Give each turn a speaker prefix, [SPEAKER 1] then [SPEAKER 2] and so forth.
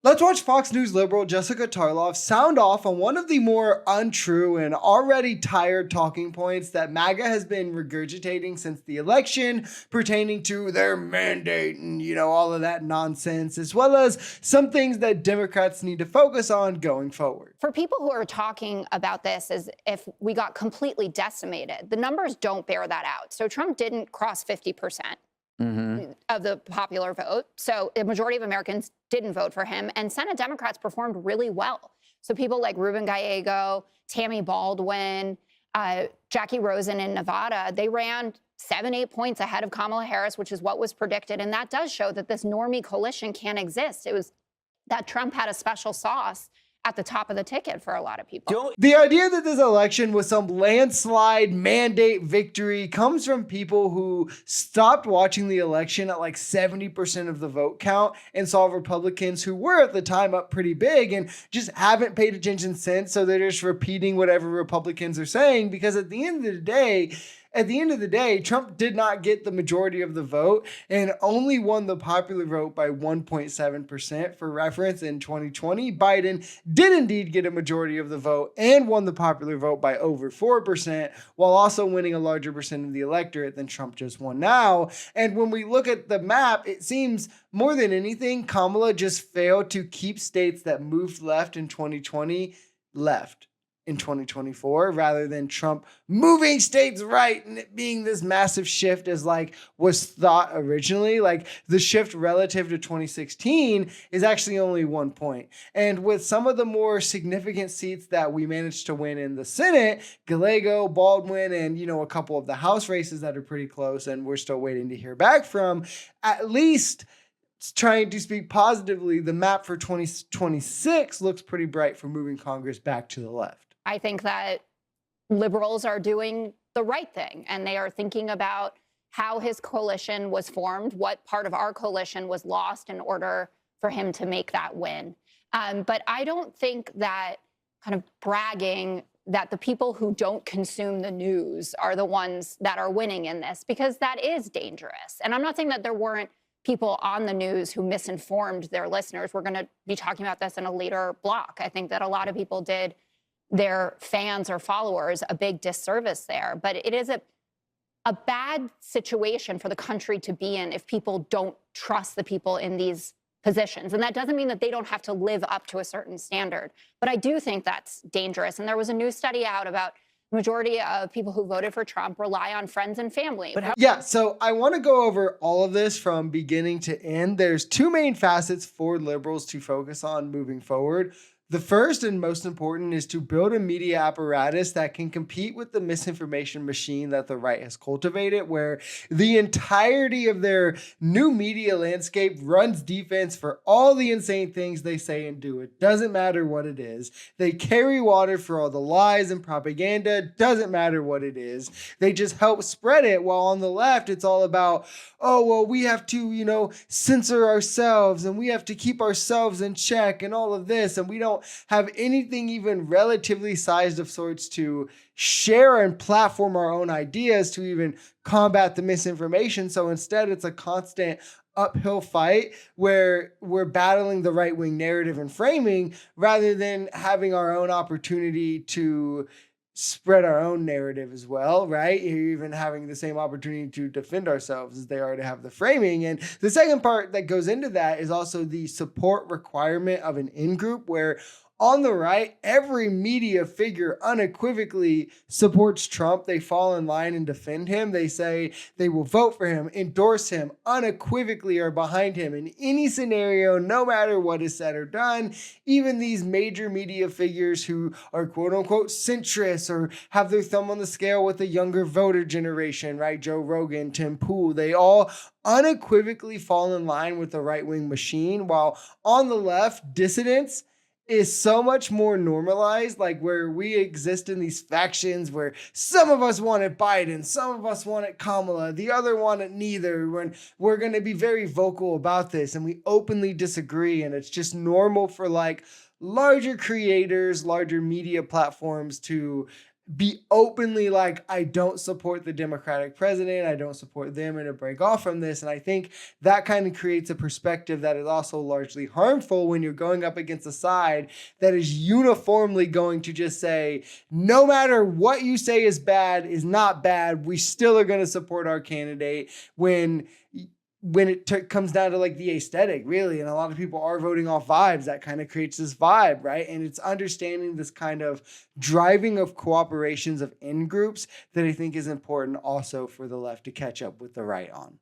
[SPEAKER 1] Let's watch Fox News liberal Jessica Tarlov sound off on one of the more untrue and already tired talking points that MAGA has been regurgitating since the election, pertaining to their mandate and, all of that nonsense, as well as some things that Democrats need to focus on going forward.
[SPEAKER 2] For people who are talking about this as if we got completely decimated, the numbers don't bear that out. So Trump didn't cross 50%. Of the popular vote. So the majority of Americans didn't vote for him, and Senate Democrats performed really well. So people like Ruben Gallego, Tammy Baldwin, Jackie Rosen in Nevada, they ran 7-8 points ahead of Kamala Harris, which is what was predicted. And that does show that this normie coalition can't exist. It was that Trump had a special sauce at the top of the ticket for a lot of people.
[SPEAKER 1] The idea that this election was some landslide mandate victory comes from people who stopped watching the election at like 70% of the vote count and saw Republicans who were at the time up pretty big and just haven't paid attention since. So they're just repeating whatever Republicans are saying, because at the end of the day, Trump did not get the majority of the vote and only won the popular vote by 1.7%. For reference, in 2020, Biden did indeed get a majority of the vote and won the popular vote by over 4%, while also winning a larger percent of the electorate than Trump just won now. And when we look at the map, it seems more than anything, Kamala just failed to keep states that moved left in 2020 left in 2024, rather than Trump moving states right and it being this massive shift as like was thought originally. Like the shift relative to 2016 is actually only 1 point. And with some of the more significant seats that we managed to win in the Senate, Gallego, Baldwin, and a couple of the House races that are pretty close and we're still waiting to hear back from, at least trying to speak positively, the map for 2026 looks pretty bright for moving Congress back to the left.
[SPEAKER 2] I think that liberals are doing the right thing, and they are thinking about how his coalition was formed, what part of our coalition was lost in order for him to make that win. But I don't think that kind of bragging that the people who don't consume the news are the ones that are winning in this, because that is dangerous. And I'm not saying that there weren't people on the news who misinformed their listeners. We're going to be talking about this in a later block. I think that a lot of people did their fans or followers a big disservice there. But it is a bad situation for the country to be in if people don't trust the people in these positions. And that doesn't mean that they don't have to live up to a certain standard. But I do think that's dangerous. And there was a new study out about the majority of people who voted for Trump rely on friends and family.
[SPEAKER 1] Yeah, so I want to go over all of this from beginning to end. There's two main facets for liberals to focus on moving forward. The first and most important is to build a media apparatus that can compete with the misinformation machine that the right has cultivated, where the entirety of their new media landscape runs defense for all the insane things they say and do. It doesn't matter what it is. They carry water for all the lies and propaganda. It doesn't matter what it is. They just help spread it, while on the left, it's all about, oh, well, we have to, censor ourselves and we have to keep ourselves in check and all of this, and we don't have anything even relatively sized of sorts to share and platform our own ideas to even combat the misinformation. So instead, it's a constant uphill fight where we're battling the right-wing narrative and framing rather than having our own opportunity to spread our own narrative as well, right? You're even having the same opportunity to defend ourselves as they are to have the framing. And the second part that goes into that is also the support requirement of an in-group, where on the right, every media figure unequivocally supports Trump. They fall in line and defend him. They say they will vote for him, endorse him, unequivocally are behind him in any scenario, no matter what is said or done. Even these major media figures who are quote unquote centrists or have their thumb on the scale with the younger voter generation, right? Joe Rogan, Tim Pool, they all unequivocally fall in line with the right-wing machine, while on the left, dissidents is so much more normalized, like where we exist in these factions where some of us wanted Biden, some of us wanted Kamala, the other wanted neither, when we're going to be very vocal about this and we openly disagree. And it's just normal for like larger creators, larger media platforms to be openly like, I don't support the Democratic president, I don't support them, and to break off from this. And I think that kind of creates a perspective that is also largely harmful when you're going up against a side that is uniformly going to just say, no matter what you say is bad, is not bad, we still are going to support our candidate, when it comes down to like the aesthetic, really. And a lot of people are voting off vibes. That kind of creates this vibe, right? And it's understanding this kind of driving of cooperations of in groups that I think is important also for the left to catch up with the right on.